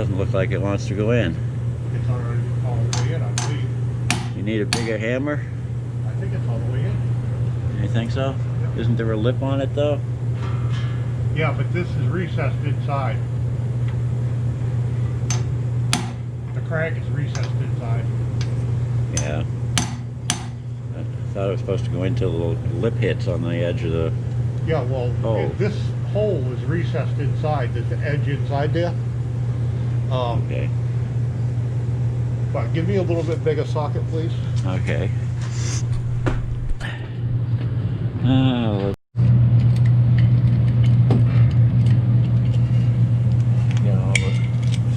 doesn't look like it wants to go in. It's already all the way in, I believe. You need a bigger hammer? I think it's all the way in. You think so? Yep. Isn't there a lip on it though? Yeah, but this is recessed inside. The crank is recessed inside. Yeah. I thought it was supposed to go into the little lip hits on the edge of the... Yeah, well, this hole is recessed inside. There's the edge inside there. Okay. But give me a little bit bigger socket, please. Okay. Get all the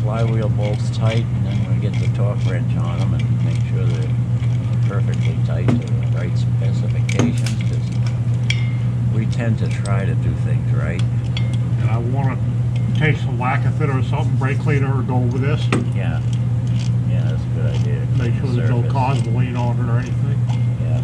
flywheel bolts tight, and then we get the torque wrench on them and make sure they're perfectly tight to the right specifications, because we tend to try to do things right. And I want to take some lacquer fitter or something, brake cleaner, or go over this. Yeah. Yeah, that's a good idea. Make sure there's no cause bleed on it or anything. Yeah.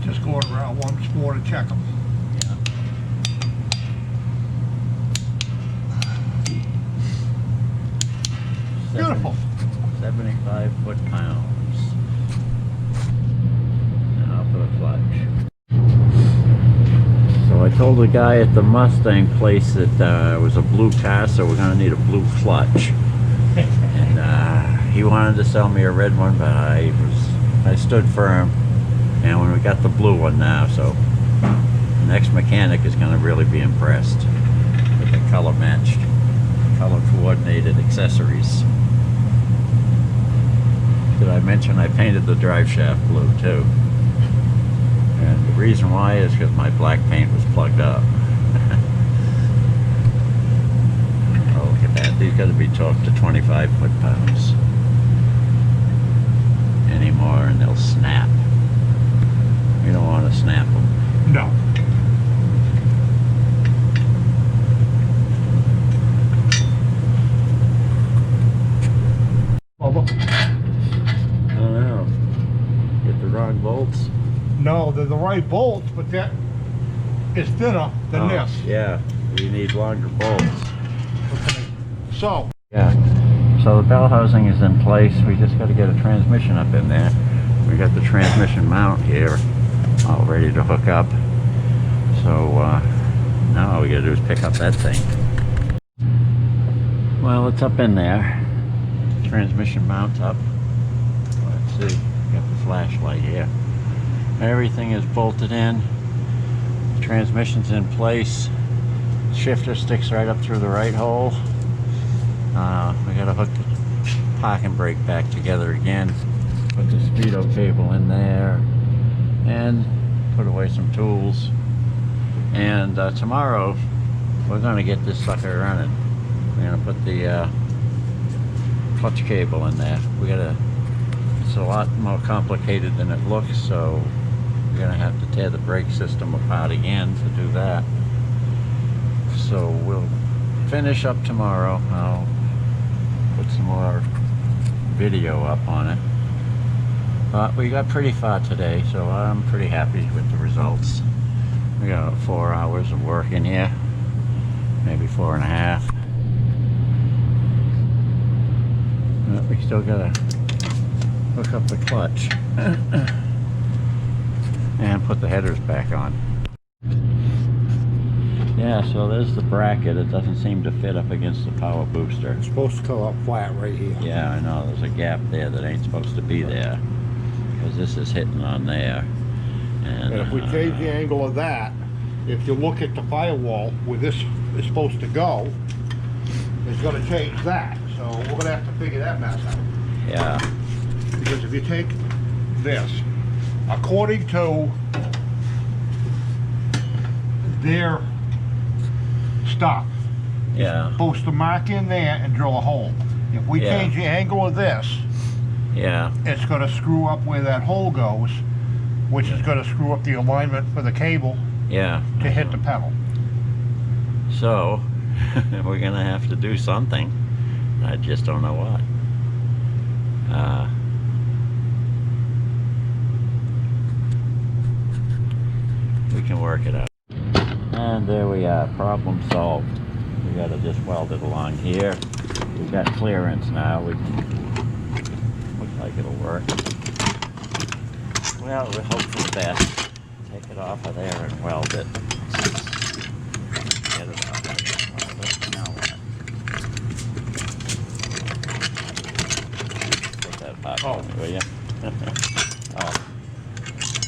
Just going around once more to check them. Yeah. Beautiful. 75 foot-pounds. Now for the clutch. So I told the guy at the Mustang place that it was a blue car, so we're going to need a blue clutch. And he wanted to sell me a red one, but I stood firm. And when we got the blue one now, so the next mechanic is going to really be impressed with the color matched, color coordinated accessories. Did I mention I painted the drive shaft blue too? And the reason why is because my black paint was plugged up. Oh, look at that. These got to be torqued to 25 foot-pounds anymore, and they'll snap. You don't want to snap them. No. Bubba? I don't know. Get the wrong bolts? No, they're the right bolts, but that is thinner than this. Yeah, you need longer bolts. Okay. So. Yeah. So the bell housing is in place. We just got to get a transmission up in there. We got the transmission mount here, all ready to hook up. So now all we gotta do is pick up that thing. Well, it's up in there. Transmission mount's up. Let's see, got the flashlight here. Everything is bolted in. Transmission's in place. Shifter sticks right up through the right hole. We gotta hook the parking brake back together again. Put the speedo cable in there. And put away some tools, and tomorrow we're going to get this sucker running. We're going to put the clutch cable in there. It's a lot more complicated than it looks, so we're going to have to tear the brake system apart again to do that. So we'll finish up tomorrow. I'll put some more video up on it. But we got pretty far today, so I'm pretty happy with the results. We got 4 hours of work in here, maybe 4.5. But we still gotta hook up the clutch and put the headers back on. Yeah, so there's the bracket. It doesn't seem to fit up against the power booster. It's supposed to come up flat right here. Yeah, I know. There's a gap there that ain't supposed to be there, because this is hitting on there. And if we change the angle of that, if you look at the firewall where this is supposed to go, it's going to change that. So we're going to have to figure that mess out. yeah, Because if you take this, according to their stuff, yeah, supposed to mark in there and drill a hole. If we change the angle of this, yeah, it's going to screw up where that hole goes, which is going to screw up the alignment for the cable Yeah. to hit the pedal. So, we're gonna have to do something. I just don't know what. We can work it out. And there we are, problem solved. We gotta just weld it along here. We've got clearance now. We can, looks like it'll work. Well, we hope for the best. Take it off of there and weld it. Get it off. Now what? Put that back on me, will you? Oh.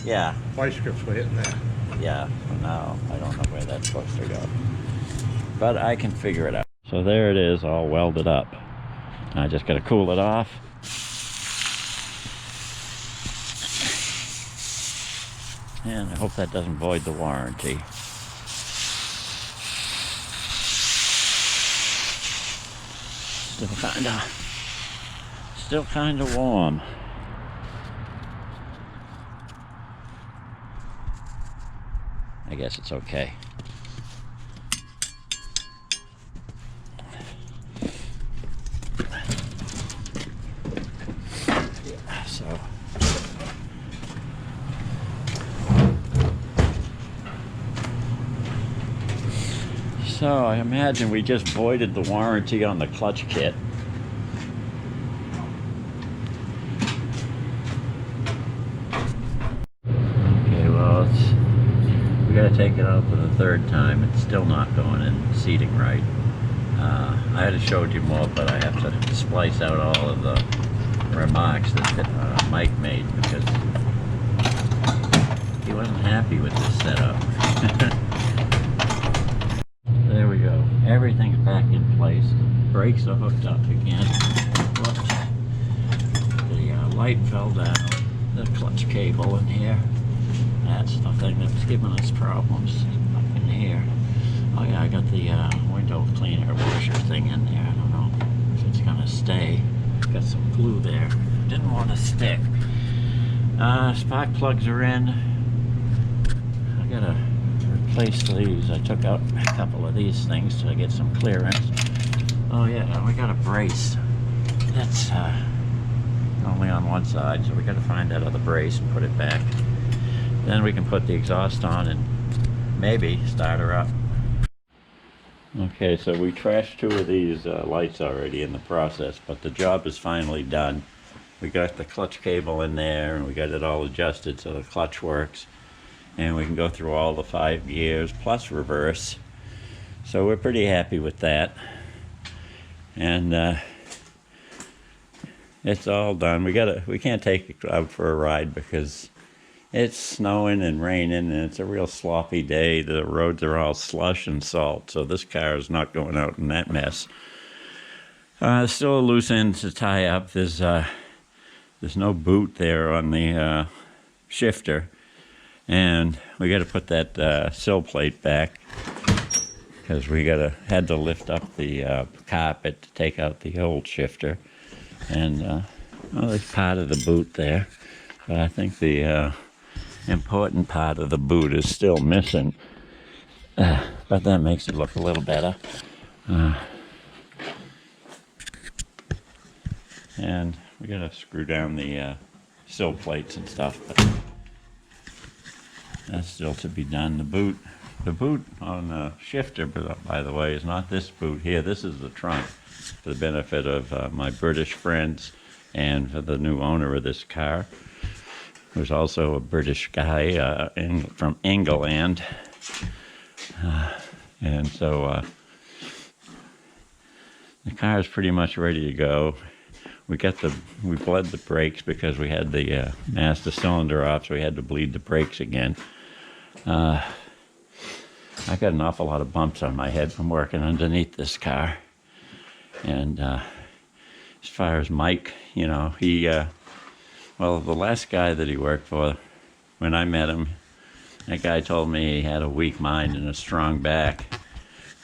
Yeah. Vice grips were hitting there. Yeah, so now I don't know where that's supposed to go. But I can figure it out. So there it is, all welded up. I just gotta cool it off. And I hope that doesn't void the warranty. Still kinda warm. I guess it's okay. Yeah, so I imagine we just voided the warranty on the clutch kit. Okay, well, we gotta take it out for the third time. It's still not going in seating right. I had showed you more, but I have to splice out all of the remarks that Mike made because he wasn't happy with this setup. There we go. Everything's back in place. Brakes are hooked up again. Whoops. The light fell down. The clutch cable in here. That's the thing that's giving us problems up in here. Oh yeah, I got the window cleaner washer thing in there. I don't know if it's gonna stay. Got some glue there. Didn't want to stick. Spark plugs are in. I gotta replace these. I took out a couple of these things to get some clearance. Oh yeah, we got a brace. That's only on one side, so we gotta find that other brace and put it back. Then we can put the exhaust on and maybe start her up. Okay, so we trashed two of these lights already in the process, but the job is finally done. We got the clutch cable in there and we got it all adjusted so the clutch works. And we can go through all the 5 gears plus reverse. So we're pretty happy with that. And it's all done. We can't take it out for a ride because it's snowing and raining and it's a real sloppy day. The roads are all slush and salt, so this car is not going out in that mess. There's still a loose end to tie up. There's no boot there on the shifter, and we got to put that sill plate back because we had to lift up the carpet to take out the old shifter, and well, there's part of the boot there, but I think the important part of the boot is still missing, but that makes it look a little better. And we gotta screw down the sill plates and stuff, but that's still to be done. The boot on the shifter, by the way, is not this boot here. This is the trunk for the benefit of my British friends and for the new owner of this car. There's also a British guy from England, and so the car is pretty much ready to go. We bled the brakes because we had the master cylinder off, so we had to bleed the brakes again. I got an awful lot of bumps on my head from working underneath this car, and as far as Mike, you know, well, the last guy that he worked for, when I met him, that guy told me he had a weak mind and a strong back.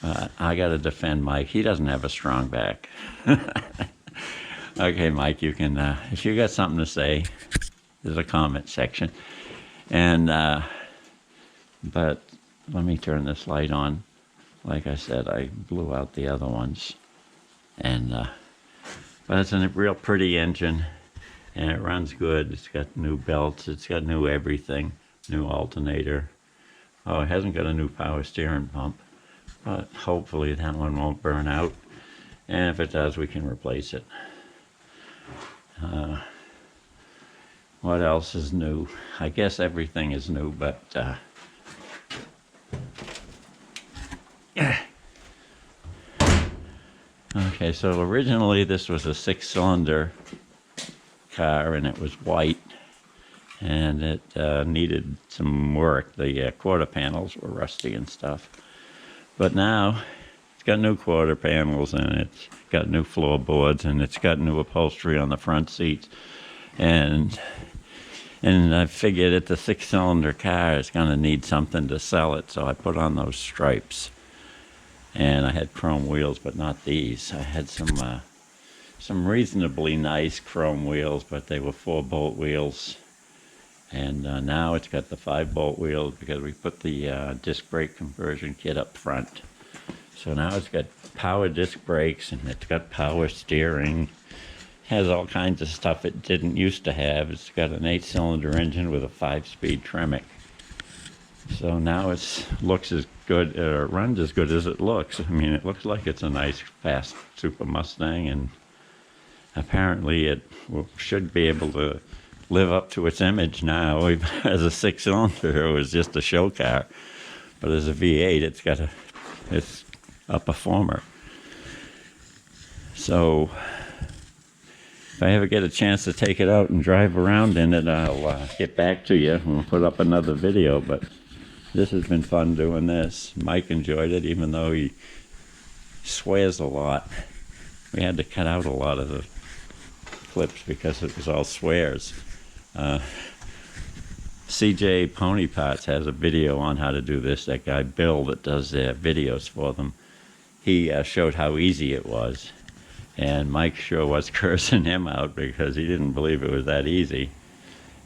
I got to defend Mike. He doesn't have a strong back. Okay, Mike, you can, if you got something to say, there's a comment section. And but let me turn this light on. Like I said, I blew out the other ones, and but it's a real pretty engine, and it runs good. It's got new belts, it's got new everything, new alternator. Oh, it hasn't got a new power steering pump, but hopefully that one won't burn out, and if it does, we can replace it. What else is new? I guess everything is new, but okay, so originally this was a 6-cylinder car, and it was white, and it needed some work. The quarter panels were rusty and stuff, but now it's got new quarter panels, and it's got new floorboards, and it's got new upholstery on the front seats, and I figured it's a 6-cylinder car, it's going to need something to sell it, so I put on those stripes. And I had chrome wheels, but not these. I had some reasonably nice chrome wheels, but they were 4-bolt wheels. And now it's got the 5-bolt wheels because we put the disc brake conversion kit up front. So now it's got power disc brakes, and it's got power steering. Has all kinds of stuff it didn't used to have. It's got an 8-cylinder engine with a 5-speed Tremec. So now it looks as good, or runs as good as it looks. I mean, it looks like it's a nice, fast Super Mustang, and apparently it should be able to live up to its image now. As a 6-cylinder, it was just a show car, but as a V8, it's a performer. So if I ever get a chance to take it out and drive around in it, I'll get back to you and we'll put up another video. But this has been fun doing this. Mike enjoyed it, even though he swears a lot. We had to cut out a lot of the clips because it was all swears. CJ Pony Parts has a video on how to do this. That guy Bill that does their videos for them, he showed how easy it was. And Mike sure was cursing him out because he didn't believe it was that easy.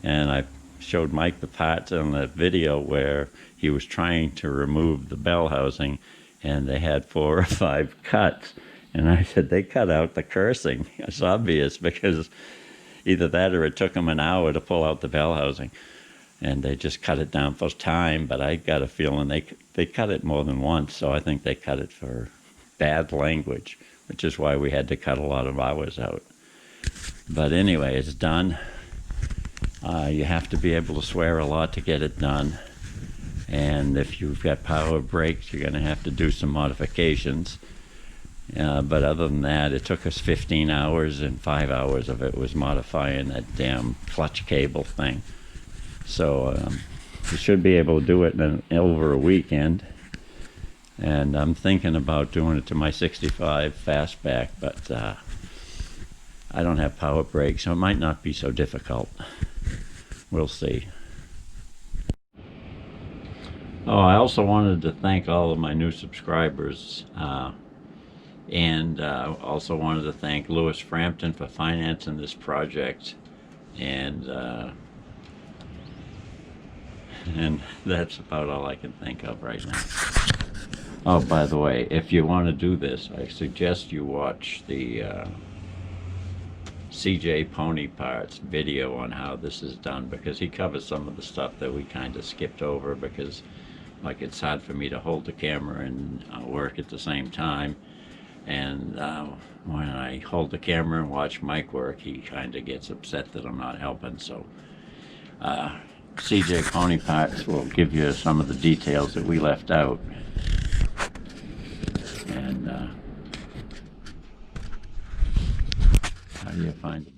And I showed Mike the parts on the video where he was trying to remove the bell housing, and they had 4 or 5 cuts. And I said, they cut out the cursing. It's obvious, because either that or it took them an hour to pull out the bell housing. And they just cut it down for time, but I got a feeling they cut it more than once, so I think they cut it for bad language, which is why we had to cut a lot of hours out. But anyway, it's done. You have to be able to swear a lot to get it done. And if you've got power brakes, you're going to have to do some modifications. But other than that, it took us 15 hours, and 5 hours of it was modifying that damn clutch cable thing. So you should be able to do it in over a weekend. And I'm thinking about doing it to my 65 fastback, but I don't have power brakes, so it might not be so difficult. We'll see. Oh, I also wanted to thank all of my new subscribers, and also wanted to thank Lewis Frampton for financing this project, and that's about all I can think of right now. Oh, by the way, if you want to do this, I suggest you watch the CJ Pony Parts video on how this is done, because he covers some of the stuff that we kind of skipped over, because like it's hard for me to hold the camera and work at the same time. And when I hold the camera and watch Mike work, he kind of gets upset that I'm not helping. So CJ Pony Parts will give you some of the details that we left out. And how do you find it?